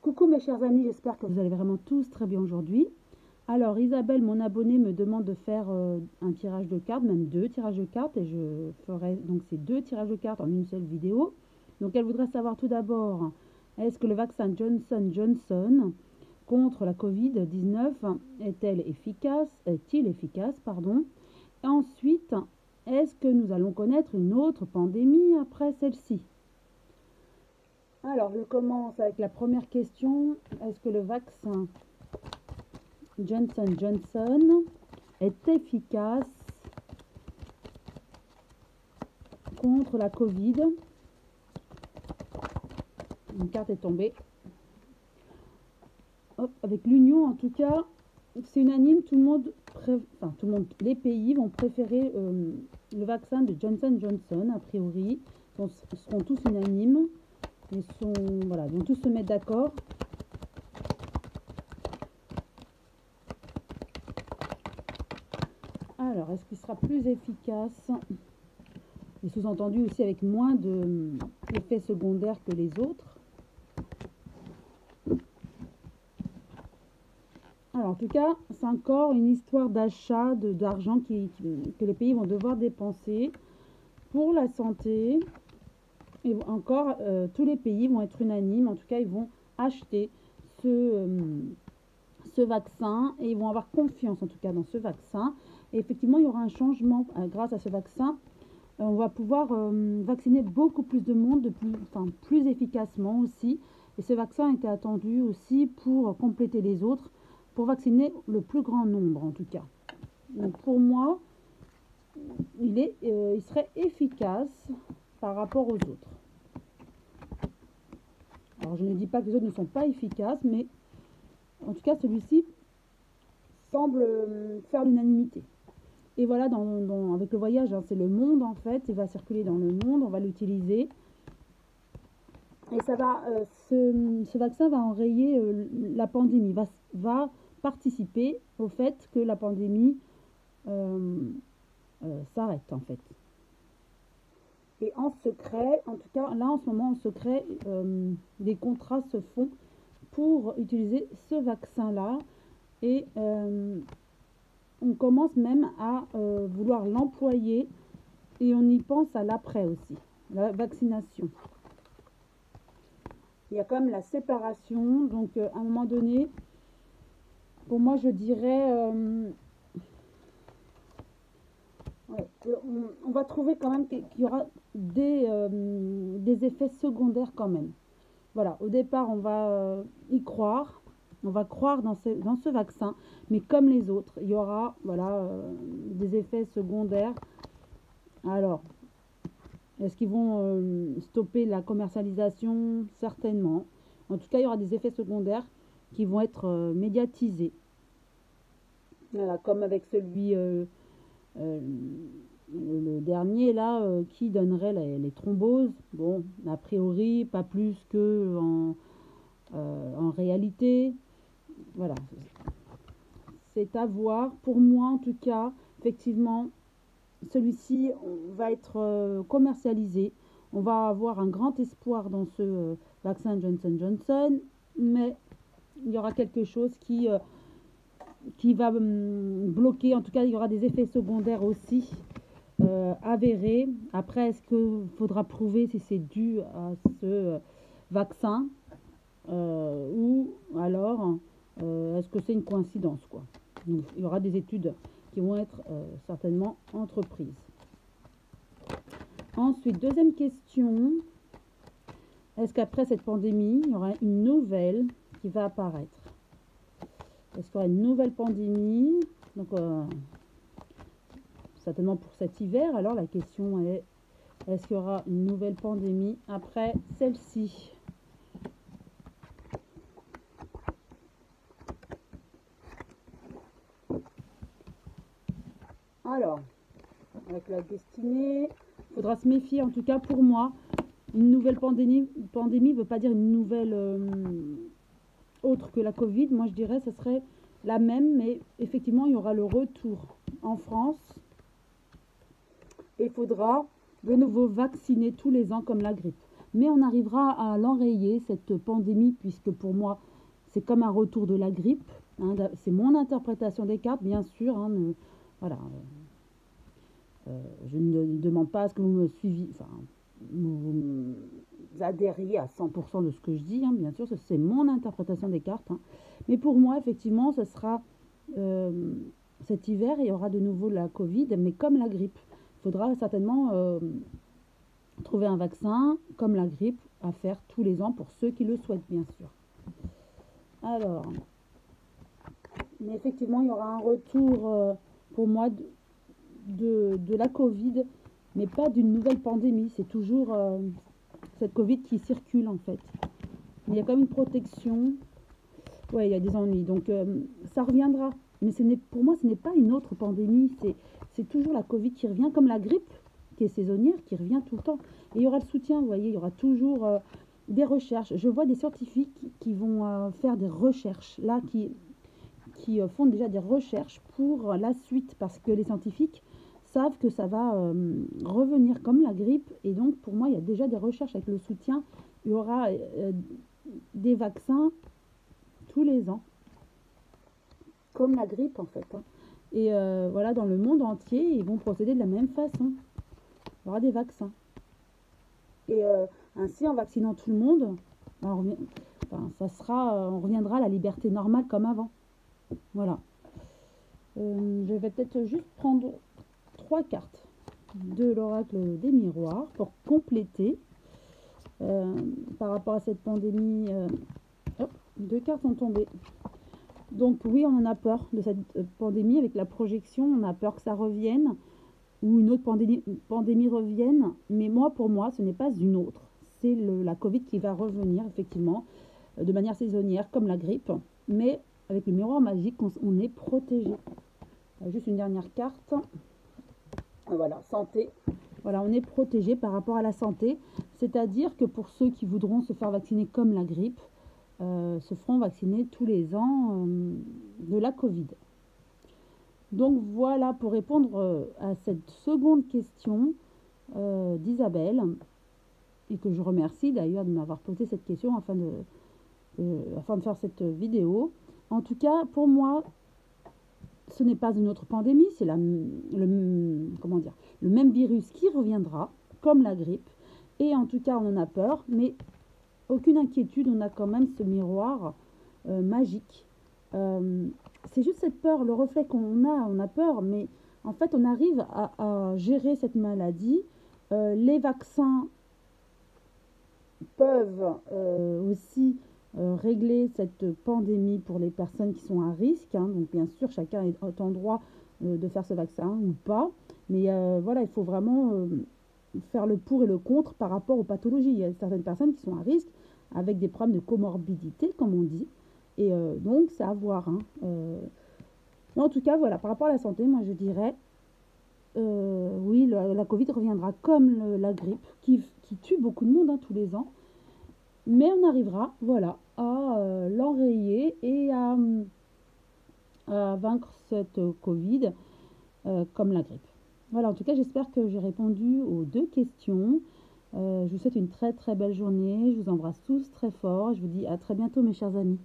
Coucou mes chers amis, j'espère que vous allez vraiment tous très bien aujourd'hui. Alors Isabelle, mon abonnée, me demande de faire un tirage de cartes, même 2 tirages de cartes, et je ferai donc ces 2 tirages de cartes en une seule vidéo. Donc elle voudrait savoir tout d'abord, est-ce que le vaccin Johnson & Johnson contre la Covid-19 est-il efficace, pardon. Et ensuite, est-ce que nous allons connaître une autre pandémie après celle-ci? Alors, je commence avec la première question. Est-ce que le vaccin Johnson & Johnson est efficace contre la Covid? Une carte est tombée. Hop, avec l'union, en tout cas, c'est unanime. Tout le monde, les pays vont préférer le vaccin de Johnson & Johnson, a priori. Ils seront tous unanimes. Ils vont tous se mettre d'accord. Alors, est-ce qu'il sera plus efficace? Et sous-entendu aussi avec moins d'effets secondaires que les autres. Alors, en tout cas, c'est encore une histoire d'achat d'argent que les pays vont devoir dépenser pour la santé. Et encore, tous les pays vont être unanimes. En tout cas, ils vont acheter ce vaccin et ils vont avoir confiance en tout cas dans ce vaccin. Et effectivement, il y aura un changement grâce à ce vaccin. On va pouvoir vacciner beaucoup plus de monde, plus efficacement aussi. Et ce vaccin était attendu aussi pour compléter les autres, pour vacciner le plus grand nombre en tout cas. Donc pour moi, il serait efficace par rapport aux autres. Alors je ne dis pas que les autres ne sont pas efficaces, mais en tout cas celui-ci semble faire l'unanimité. Et voilà, avec le voyage, hein, c'est le monde en fait, il va circuler dans le monde, on va l'utiliser. Et ça va, ce vaccin va enrayer la pandémie, va participer au fait que la pandémie s'arrête en fait. Et en secret, en tout cas là en ce moment en secret, des contrats se font pour utiliser ce vaccin-là. Et on commence même à vouloir l'employer et on y pense à l'après aussi, la vaccination. Il y a quand même la séparation, donc à un moment donné, pour moi je dirais, on va trouver quand même qu'il y aura des effets secondaires quand même. Voilà, au départ on va y croire. On va croire dans ce vaccin, mais comme les autres, il y aura des effets secondaires. Alors, est-ce qu'ils vont stopper la commercialisation? Certainement. En tout cas, il y aura des effets secondaires qui vont être médiatisés. Voilà, comme avec celui, le dernier là, qui donnerait les thromboses. Bon, a priori, pas plus que en réalité. Voilà, c'est à voir. Pour moi en tout cas, effectivement, celui-ci va être commercialisé. On va avoir un grand espoir dans ce vaccin Johnson & Johnson, mais il y aura quelque chose qui va bloquer. En tout cas, il y aura des effets secondaires aussi avérés. Après, est-ce qu'il faudra prouver si c'est dû à ce vaccin ou alors est-ce que c'est une coïncidence quoi? Donc, il y aura des études qui vont être certainement entreprises. Ensuite, deuxième question, est-ce qu'après cette pandémie, il y aura une nouvelle qui va apparaître? Est-ce qu'il y aura une nouvelle pandémie? Donc, certainement pour cet hiver. Alors, la question est, est-ce qu'il y aura une nouvelle pandémie après celle-ci? Alors, avec la destinée, il faudra se méfier. En tout cas, pour moi, une nouvelle pandémie ne veut pas dire une nouvelle autre que la Covid. Moi, je dirais que ce serait la même, mais effectivement, il y aura le retour en France. Et il faudra de nouveau vacciner tous les ans comme la grippe. mais on arrivera à l'enrayer, cette pandémie, puisque pour moi, c'est comme un retour de la grippe. Hein, c'est mon interprétation des cartes, bien sûr. Hein, voilà. Je ne demande pas à ce que vous me suiviez, enfin, vous adhériez à 100% de ce que je dis, hein, bien sûr, c'est mon interprétation des cartes. Hein. Mais pour moi, effectivement, ce sera cet hiver, il y aura de nouveau la Covid, mais comme la grippe. Il faudra certainement trouver un vaccin, comme la grippe, à faire tous les ans pour ceux qui le souhaitent, bien sûr. Alors, mais effectivement, il y aura un retour pour moi de la Covid, mais pas d'une nouvelle pandémie. C'est toujours cette Covid qui circule en fait. Mais il y a quand même une protection. Ouais, il y a des ennuis. Donc ça reviendra. Mais pour moi, ce n'est pas une autre pandémie. C'est toujours la Covid qui revient, comme la grippe, qui est saisonnière, qui revient tout le temps. Et il y aura le soutien, vous voyez, il y aura toujours des recherches. Je vois des scientifiques qui vont faire des recherches, là, qui font déjà des recherches pour la suite, parce que les scientifiques savent que ça va revenir comme la grippe. Et donc, pour moi, il y a déjà des recherches avec le soutien. Il y aura des vaccins tous les ans, comme la grippe en fait. Hein. Et voilà, dans le monde entier, ils vont procéder de la même façon. Il y aura des vaccins. Et ainsi, en vaccinant tout le monde, on reviendra à la liberté normale comme avant. Voilà. Je vais peut-être juste prendre 3 cartes de l'oracle des miroirs pour compléter par rapport à cette pandémie. 2 cartes sont tombées. Donc oui, on en a peur de cette pandémie avec la projection. On a peur que ça revienne ou une autre pandémie revienne. Mais pour moi, ce n'est pas une autre. C'est la Covid qui va revenir effectivement de manière saisonnière comme la grippe. Mais avec le miroir magique, on est protégé. Juste une dernière carte. Voilà, santé. Voilà, on est protégé par rapport à la santé. C'est-à-dire que pour ceux qui voudront se faire vacciner comme la grippe, se feront vacciner tous les ans de la Covid. Donc voilà pour répondre à cette seconde question d'Isabelle, et que je remercie d'ailleurs de m'avoir posé cette question afin de faire cette vidéo. En tout cas, pour moi, ce n'est pas une autre pandémie, c'est le même virus qui reviendra, comme la grippe. Et en tout cas, on en a peur, mais aucune inquiétude, on a quand même ce miroir magique. C'est juste cette peur, le reflet on a peur, mais en fait, on arrive à gérer cette maladie. Les vaccins peuvent aussi régler cette pandémie pour les personnes qui sont à risque. Hein. Donc bien sûr, chacun est en droit de faire ce vaccin ou pas. Mais voilà, il faut vraiment faire le pour et le contre par rapport aux pathologies. Il y a certaines personnes qui sont à risque avec des problèmes de comorbidité, comme on dit. Et donc, c'est à voir. Hein. Mais en tout cas, voilà, par rapport à la santé, moi je dirais, oui, la Covid reviendra comme la grippe, qui tue beaucoup de monde hein, tous les ans. Mais on arrivera, voilà, à l'enrayer et à vaincre cette Covid comme la grippe. Voilà, en tout cas, j'espère que j'ai répondu aux 2 questions. Je vous souhaite une très très belle journée. Je vous embrasse tous très fort. Je vous dis à très bientôt, mes chers amis.